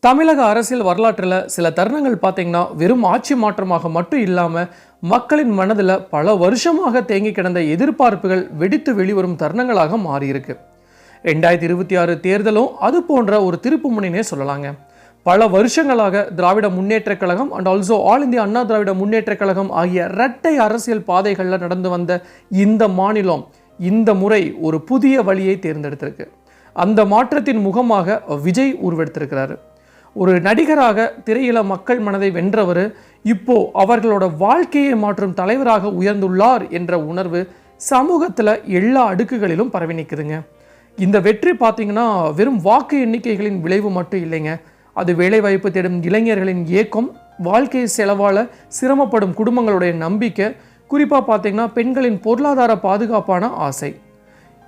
தமிழக அரசியல் வரலாற்றில் சில தருணங்கள் பார்த்தீங்கன்னா வெறும் ஆட்சி மாற்றமாக மட்டும் இல்லாமல் மக்களின் மனதில் பல வருஷமாக தேங்கி கிடந்த எதிர்பார்ப்புகள் வெடித்து வெளிவரும் தருணங்களாக மாறியிருக்கு. 2026 தேர்தலும் அது போன்ற ஒரு திருப்பு முனைனே சொல்லலாங்க. பல வருஷங்களாக திராவிட Munnetra Kazhagam and also all India Anna Dravida Munnetra Kazhagam ஆகிய இரட்டை அரசியல் பாதைகளில் நடந்து வந்த இந்த மாநிலம் இந்த முறை ஒரு புதிய வழியை தேர்ந்தெடுத்திருக்கு. அந்த மாற்றத்தின் முகமாக விஜய் உருவெடுத்திருக்கிறாரு. ஒரு நடிகராக திரையில மக்கள் மனதை வென்றவர் இப்போ அவர்களோட வாழ்க்கையை மாற்றும் தலைவராக உயர்ந்துள்ளார் என்ற உணர்வு சமூகத்தில் எல்லா அடுக்குகளிலும் பரவி நிற்குதுங்க. இந்த வெற்றி பார்த்தீங்கன்னா வெறும் வாக்கு எண்ணிக்கைகளின் விளைவு மட்டும் இல்லைங்க. அது வேலைவாய்ப்பு தேடும் இளைஞர்களின் ஏக்கம், வாழ்க்கை செலவால் சிரமப்படும் குடும்பங்களுடைய நம்பிக்கை, குறிப்பாக பார்த்தீங்கன்னா பெண்களின் பொருளாதார பாதுகாப்பான ஆசை,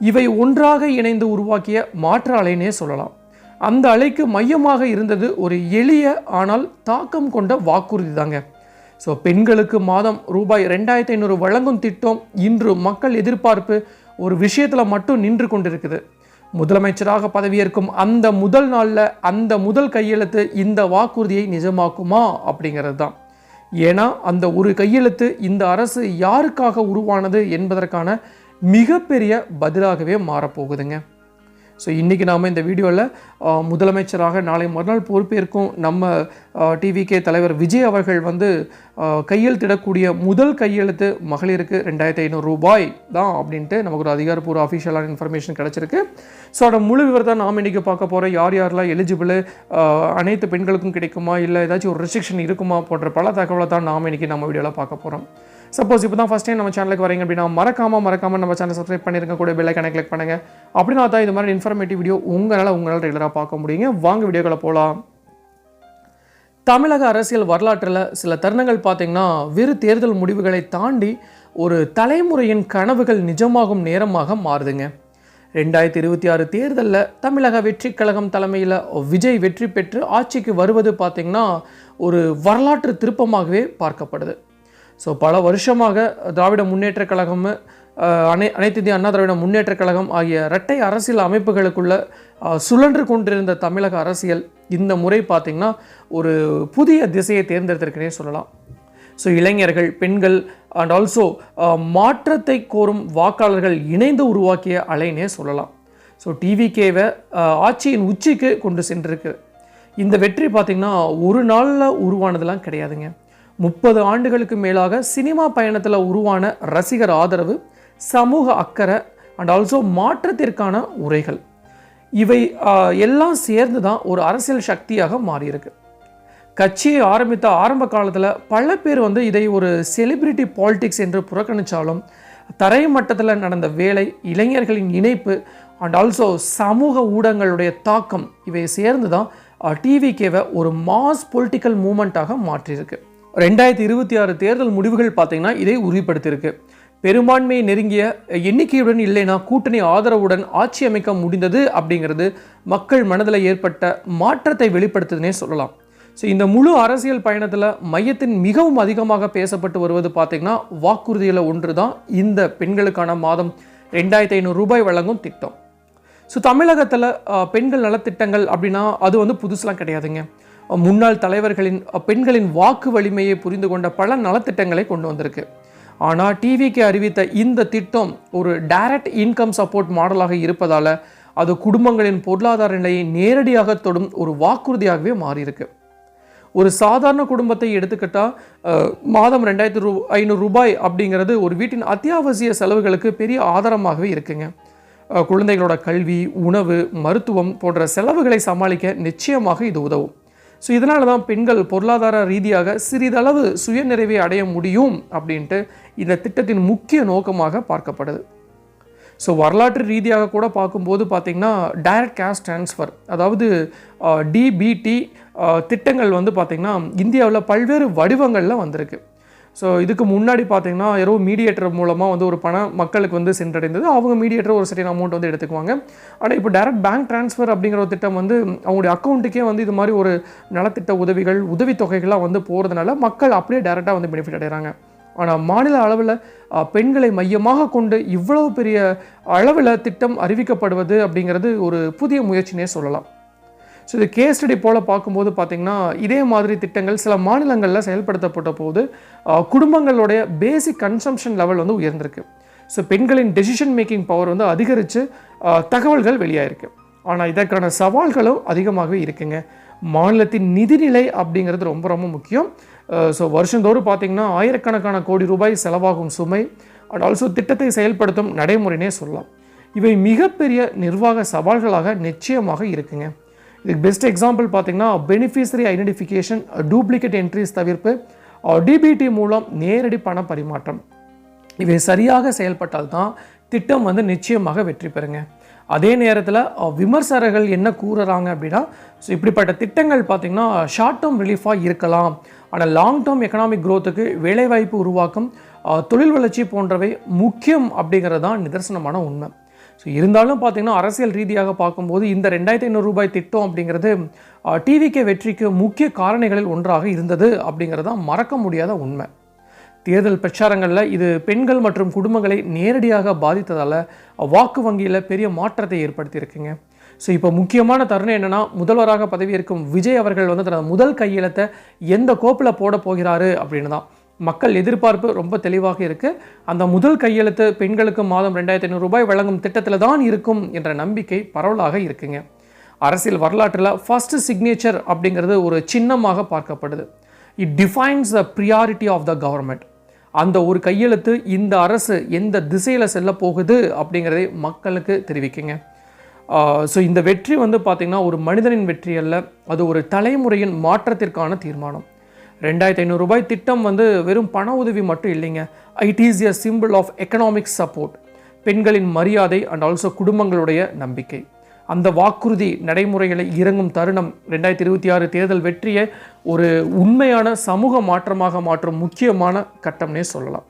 இவை ஒன்றாக இணைந்து உருவாக்கிய மாற்று அலைனே சொல்லலாம். அந்த அலைக்கு மையமாக இருந்தது ஒரு எளிய ஆனால் தாக்கம் கொண்ட வாக்குறுதி தாங்க. ஸோ பெண்களுக்கு மாதம் ரூபாய் 2500 வழங்கும் திட்டம் இன்று மக்கள் எதிர்பார்ப்பு ஒரு விஷயத்தில் மட்டும் நின்று கொண்டிருக்குது. முதலமைச்சராக பதவியேற்கும் அந்த முதல் நாளில் அந்த முதல் கையெழுத்து இந்த வாக்குறுதியை நிஜமாக்குமா அப்படிங்கிறது தான். ஏன்னா அந்த ஒரு கையெழுத்து இந்த அரசு யாருக்காக உருவானது என்பதற்கான மிகப்பெரிய பதிலாகவே மாறப்போகுதுங்க. ஸோ இன்றைக்கி நாம் இந்த வீடியோவில் முதலமைச்சராக நாளை மறுநாள் பொறுப்பேற்கும் நம்ம டிவிகே தலைவர் விஜய் அவர்கள் கையெழுத்திடக்கூடிய முதல் கையெழுத்து மகளிருக்கு 2500 ரூபாய் தான் அப்படின்ட்டு நமக்கு ஒரு அதிகாரப்பூர்வ அஃபிஷியலான இன்ஃபர்மேஷன் கிடச்சிருக்கு. ஸோ அதோட முழு விவரத்தை நாம் இன்றைக்கி பார்க்க போகிறோம். யார் யாரெல்லாம் எலிஜிபிள், அனைத்து பெண்களுக்கும் கிடைக்குமா, இல்லை ஏதாச்சும் ஒரு ரெஸ்ட்ரிக்ஷன் இருக்குமா போன்ற பல தகவலை தான் நாம் இன்றைக்கி நம்ம வீடியோவில் பார்க்க போகிறோம். சப்போஸ் இப்போ தான் ஃபஸ்ட் டைம் நம்ம சேனலுக்கு வரீங்க அப்படின்னா மறக்காமல் நம்ம சேனல் சப்ஸ்கிரைப் பண்ணிருங்க, கூட பெல் ஐகானை கிளிக் பண்ணுங்கள். அப்படின்னா தான் இது மாதிரி இன்ஃபர்மேட்டிவ் வீடியோ உங்களால் ரெகுலராக பார்க்க முடியுங்க. வாங்க வீடியோக்களை போகலாம். தமிழக அரசியல் வரலாற்றில் சில தருணங்கள் பார்த்தீங்கன்னா வெறு தேர்தல் முடிவுகளை தாண்டி ஒரு தலைமுறையின் கனவுகள் நிஜமாகும் நேரமாக மாறுதுங்க. 2026 தேர்தலில் தமிழக வெற்றி கழகம் தலைமையில் விஜய் வெற்றி பெற்று ஆட்சிக்கு வருவது பார்த்திங்கன்னா ஒரு வரலாற்று திருப்பமாகவே பார்க்கப்படுது. ஸோ பல வருஷமாக திராவிட முன்னேற்றக் கழகம், அனைத்து இந்திய அண்ணா திராவிட முன்னேற்றக் கழகம் ஆகிய இரட்டை அரசியல் அமைப்புகளுக்குள்ள சுழன்று கொண்டிருந்த தமிழக அரசியல் இந்த முறை பார்த்திங்கன்னா ஒரு புதிய திசையை தேர்ந்தெடுத்திருக்கிறே சொல்லலாம். ஸோ இளைஞர்கள், பெண்கள் அண்ட் ஆல்சோ மாற்றத்தை கோரும் வாக்காளர்கள் இணைந்து உருவாக்கிய அலைனே சொல்லலாம். ஸோ டிவிகேவை ஆட்சியின் உச்சிக்கு கொண்டு சென்றிருக்கு. இந்த வெற்றி பார்த்திங்கன்னா ஒரு நாளில் உருவானதெல்லாம் கிடையாதுங்க. 30 ஆண்டுகளுக்கு மேலாக சினிமா பயணத்தில் உருவான ரசிகர் ஆதரவு, சமூக அக்கறை அண்ட் ஆல்சோ மாற்றத்திற்கான உரைகள், இவை எல்லாம் சேர்ந்து தான் ஒரு அரசியல் சக்தியாக மாறியிருக்கு. கட்சியை ஆரம்பித்த ஆரம்ப காலத்தில் பல பேர் இதை ஒரு செலிபிரிட்டி பாலிடிக்ஸ் என்று புறக்கணித்தாலும் தரை மட்டத்தில் நடந்த வேலை, இளைஞர்களின் இணைப்பு அண்ட் ஆல்சோ சமூக ஊடகங்களுடைய தாக்கம், இவை சேர்ந்து தான் டிவிகேவை ஒரு மாஸ் பொலிட்டிக்கல் மூமெண்ட்டாக மாற்றியிருக்கு. 2026 தேர்தல் முடிவுகள் பார்த்தீங்கன்னா இதை உறுதிப்படுத்தியிருக்கு. பெரும்பான்மையை நெருங்கிய எண்ணிக்கையுடன் இல்லைனா கூட்டணி ஆதரவுடன் ஆட்சி அமைக்க முடிந்தது அப்படிங்கிறது மக்கள் மனதில் ஏற்பட்ட மாற்றத்தை வெளிப்படுத்துதுன்னே சொல்லலாம். ஸோ இந்த முழு அரசியல் பயணத்தில் மையத்தின் மிகவும் அதிகமாக பேசப்பட்டு வருவது பார்த்திங்கன்னா வாக்குறுதியில் ஒன்று தான் இந்த பெண்களுக்கான மாதம் 2500 ரூபாய் வழங்கும் திட்டம். ஸோ தமிழகத்தில் பெண்கள் நலத்திட்டங்கள் அப்படின்னா அது புதுசுலாம் கிடையாதுங்க. முன்னாள் தலைவர்களின் பெண்களின் வாக்கு வலிமையை புரிந்து கொண்ட பல நலத்திட்டங்களை கொண்டு வந்திருக்கு. ஆனால் டிவிக்கு அறிவித்த இந்த திட்டம் ஒரு டைரக்ட் இன்கம் சப்போர்ட் மாடலாக இருப்பதால் அது குடும்பங்களின் பொருளாதார நிலையை நேரடியாக தொடும் ஒரு வாக்குறுதியாகவே மாறியிருக்கு. ஒரு சாதாரண குடும்பத்தை எடுத்துக்கிட்டால் மாதம் 2500 ரூபாய் அப்படிங்கிறது ஒரு வீட்டின் அத்தியாவசிய செலவுகளுக்கு பெரிய ஆதாரமாகவே இருக்குங்க. குழந்தைகளோட கல்வி, உணவு, மருத்துவம் போன்ற செலவுகளை சமாளிக்க நிச்சயமாக இது உதவும். ஸோ இதனால தான் பெண்கள் பொருளாதார ரீதியாக சிறிதளவு சுயநிறைவை அடைய முடியும் அப்படின்ட்டு இந்த திட்டத்தின் முக்கிய நோக்கமாக பார்க்கப்படுது. ஸோ வரலாற்று ரீதியாக கூட பார்க்கும்போது பார்த்திங்கன்னா டைரக்ட் கேஷ் ட்ரான்ஸ்ஃபர், அதாவது டிபிடி திட்டங்கள் பார்த்திங்கன்னா இந்தியாவில் பல்வேறு வடிவங்களில் வந்திருக்கு. ஸோ இதுக்கு முன்னாடி பார்த்திங்கன்னா யாரோ மீடியேட்டர் மூலமாக ஒரு பணம் மக்களுக்கு சென்றடைந்தது. அவங்க மீடியேட்டர் ஒரு சர்டன் அமௌண்ட் எடுத்துக்குவாங்க. ஆனால் இப்போ டைரக்ட் பேங்க் ட்ரான்ஸ்ஃபர் அப்படிங்கிற ஒரு திட்டம் அவங்களுடைய அக்கௌண்ட்டுக்கே இது மாதிரி ஒரு நலத்திட்ட உதவிகள், உதவித்தொகைகள்லாம் போகிறதுனால மக்கள் அப்படியே டைரெக்டாக பெனிஃபிட் அடைகிறாங்க. ஆனால் மாநில அளவில் பெண்களை மையமாக கொண்டு இவ்வளவு பெரிய அளவில் திட்டம் அறிவிக்கப்படுவது அப்படிங்கிறது ஒரு புதிய முயற்சினே சொல்லலாம். ஸோ இது கேஸ் ஸ்டடி போல் பார்க்கும்போது பார்த்திங்கன்னா இதே மாதிரி திட்டங்கள் சில மாநிலங்களில் செயல்படுத்தப்பட்ட போது குடும்பங்களுடைய பேசிக் கன்சம்ஷன் லெவல் வந்து உயர்ந்திருக்கு. ஸோ பெண்களின் டெசிஷன் மேக்கிங் பவர் வந்து அதிகரித்து தகவல்கள் வெளியாயிருக்கு. ஆனால் இதற்கான சவால்களும் அதிகமாகவே இருக்குங்க. மாநிலத்தின் நிதிநிலை அப்படிங்கிறது ரொம்ப ரொம்ப முக்கியம். ஸோ வருஷந்தோறும் பார்த்திங்கன்னா ஆயிரக்கணக்கான கோடி ரூபாய் செலவாகும் சுமை அண்ட் ஆல்சோ திட்டத்தை செயல்படுத்தும் நடைமுறைனே சொல்லலாம். இவை மிகப்பெரிய நிர்வாக சவால்களாக நிச்சயமாக இருக்குங்க. இதுக்கு பெஸ்ட் எக்ஸாம்பிள் பார்த்திங்கன்னா பெனிஃபிஷரி ஐடென்டிஃபிகேஷன், டூப்ளிகேட் என்ட்ரிஸ் தவிர்ப்பு, டிபிடி மூலம் நேரடி பண பரிமாற்றம். இவை சரியாக செயல்பட்டால் தான் திட்டம் வந்து நிச்சயமாக வெற்றி பெறுங்க. அதே நேரத்தில் விமர்சகர்கள் என்ன கூறுறாங்க அப்படின்னா, ஸோ இப்படிப்பட்ட திட்டங்கள் பார்த்திங்கன்னா ஷார்ட் டேர்ம் ரிலீஃபாக இருக்கலாம், ஆனால் லாங் டேர்ம் எக்கனாமிக் க்ரோத்துக்கு வேலைவாய்ப்பு உருவாக்கம், தொழில் வளர்ச்சி போன்றவை முக்கியம் அப்படிங்கிறது தான் நிதர்சனமான உண்மை. ஸோ இருந்தாலும் பார்த்திங்கன்னா அரசியல் ரீதியாக பார்க்கும்போது இந்த 2500 ரூபாய் திட்டம் அப்படிங்கிறது டிவிகே வெற்றிக்கு முக்கிய காரணிகளில் ஒன்றாக இருந்தது அப்படிங்கிறது தான் மறக்க முடியாத உண்மை. தேர்தல் பிரச்சாரங்களில் இது பெண்கள் மற்றும் குடும்பங்களை நேரடியாக பாதித்ததால் வாக்கு வங்கியில் பெரிய மாற்றத்தை ஏற்படுத்தியிருக்குங்க. ஸோ இப்போ முக்கியமான தருணம் என்னென்னா, முதல்வராக பதவியேற்கும் விஜய் அவர்கள் வந்து தனது முதல் கையெழுத்தை எந்த கோப்பில் போட போகிறாரு அப்படின்னு தான் மக்கள் எதிர்பார்ப்பு ரொம்ப தெளிவாக இருக்குது. அந்த முதல் கையெழுத்து பெண்களுக்கு மாதம் 2500 ரூபாய் வழங்கும் திட்டத்தில் தான் இருக்கும் என்ற நம்பிக்கை பரவலாக இருக்குங்க. அரசியல் வரலாற்றில் ஃபர்ஸ்ட் சிக்னேச்சர் அப்படிங்கிறது ஒரு சின்னமாக பார்க்கப்படுது. It defines the priority of the government. அந்த ஒரு கையெழுத்து இந்த அரசு எந்த திசையில் செல்ல போகுது அப்படிங்கிறதை மக்களுக்கு தெரிவிக்குங்க. ஸோ இந்த வெற்றி வந்து பார்த்திங்கன்னா ஒரு மனிதனின் வெற்றி அல்ல, அது ஒரு தலைமுறையின் மாற்றத்திற்கான தீர்மானம். 2500 ரூபாய் திட்டம் வந்து வெறும் பண உதவி மட்டும் இல்லைங்க. It is a simple of economic support, பெண்களின் மரியாதை அண்ட் ஆல்சோ குடும்பங்களுடைய நம்பிக்கை. அந்த வாக்குறுதி நடைமுறைகளை இறங்கும் தருணம் 2026 தேர்தல் வெற்றியை ஒரு உண்மையான சமூக மாற்றமாக மாற்றும் முக்கியமான கட்டம்னே சொல்லலாம்.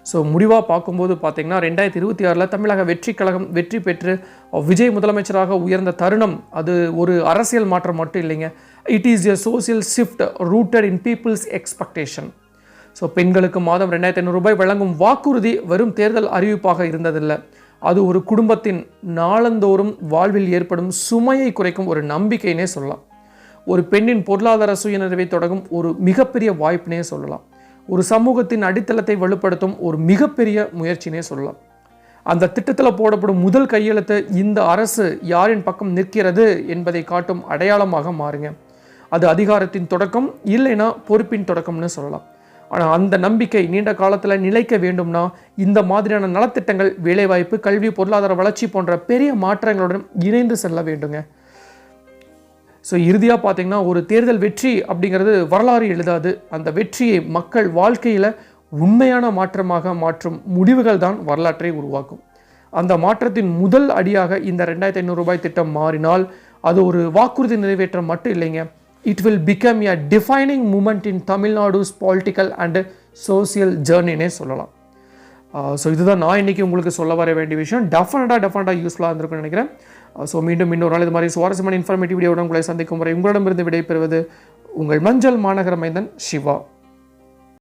ஸோ முடிவாக பார்க்கும்போது பார்த்திங்கன்னா 2026 தமிழக வெற்றி கழகம் வெற்றி பெற்று விஜய் முதலமைச்சராக உயர்ந்த தருணம் அது ஒரு அரசியல் மாற்றம் மட்டும் இல்லைங்க. It is a social shift rooted in people's expectation. So பெண்களுக்கு மாதம் 2500 ரூபாய் வழங்கும் வாக்குறுதி வெறும் தேர்தல் அறிவிப்பாக இருந்ததில்லை, அது ஒரு குடும்பத்தின் நாளந்தோறும் வாழ்வில் ஏற்படும் சுமையை குறைக்கும் ஒரு நம்பிக்கைனே சொல்லலாம். ஒரு பெண்ணின் பொருளாதார சுயநிறைவை தொடங்கும் ஒரு மிகப்பெரிய வாய்ப்பினே சொல்லலாம். ஒரு சமூகத்தின் அடித்தளத்தை வலுப்படுத்தும் ஒரு மிகப்பெரிய முயற்சினே சொல்லலாம். அந்த திட்டத்தில் போடப்படும் முதல் கையெழுத்து இந்த அரசு யாரின் பக்கம் நிற்கிறது என்பதை காட்டும் அடையாளமாக மாறுங்க. அது அதிகாரத்தின் தொடக்கம், இல்லைன்னா பொறுப்பின் தொடக்கம்னு சொல்லலாம். ஆனால் அந்த நம்பிக்கை நீண்ட காலத்தில் நிலைக்க வேண்டும்னா இந்த மாதிரியான நலத்திட்டங்கள் வேலைவாய்ப்பு, கல்வி, பொருளாதார வளர்ச்சி போன்ற பெரிய மாற்றங்களுடன் இணைந்து செல்ல வேண்டுங்க. ஸோ இறுதியாக பார்த்திங்கன்னா ஒரு தேர்தல் வெற்றி அப்படிங்கிறது வரலாறு எழுதாது. அந்த வெற்றியை மக்கள் வாழ்க்கையில் உண்மையான மாற்றமாக மாற்றும் முடிவுகள் தான் வரலாற்றை உருவாக்கும். அந்த மாற்றத்தின் முதல் அடியாக இந்த 2500 ரூபாய் திட்டம் மாறினால் அது ஒரு வாக்குறுதி நிறைவேற்றம் மட்டும் இல்லைங்க. It will become a defining moment in Tamil Nadu's political and social journey சொல்லலாம். ஸோ இதுதான் நான் இன்றைக்கி உங்களுக்கு சொல்ல வர வேண்டிய விஷயம். டெஃபினட்டாக யூஸ்ஃபுல்லாக இருந்திருக்குன்னு நினைக்கிறேன். ஸோ மீண்டும் இன்னொரு நாள் இது மாதிரி சுவாரஸ்யமான இன்ஃபர்மேட்டிவ் வீடியோவுடன் உங்களை சந்திக்கும் வரை உங்களிடமிருந்து விடைபெறுவது உங்கள் மஞ்சள் மாநகர மைந்தன் சிவா.